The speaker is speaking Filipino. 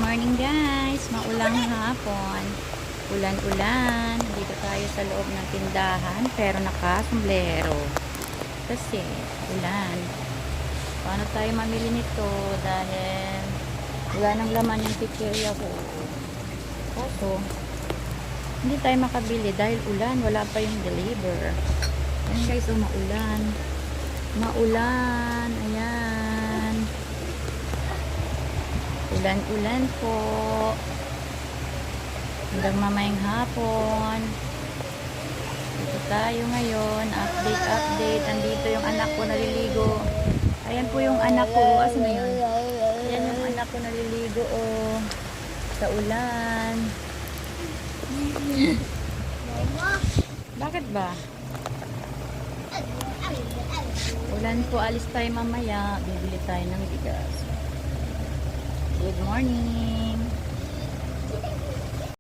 morning guys, maulang hapon, ulan-ulan, dito tayo sa loob ng tindahan pero naka-sombrero kasi ulan. Paano tayo mamili nito dahil wala nang laman yung tikirya ko. Kaso hindi tayo makabili dahil ulan, wala pa yung deliver. Ayan guys, maulan, ayan, ulan-ulan po hanggang mamayang hapon. Dito tayo ngayon, update. Andito yung anak ko naliligo. Ayan po yung anak ko. Asan na yun? Ayan yung anak ko naliligo sa ulan. Bakit ba? Ulan po, alis tayo mamaya. Bibili tayo ng bigas. Good morning.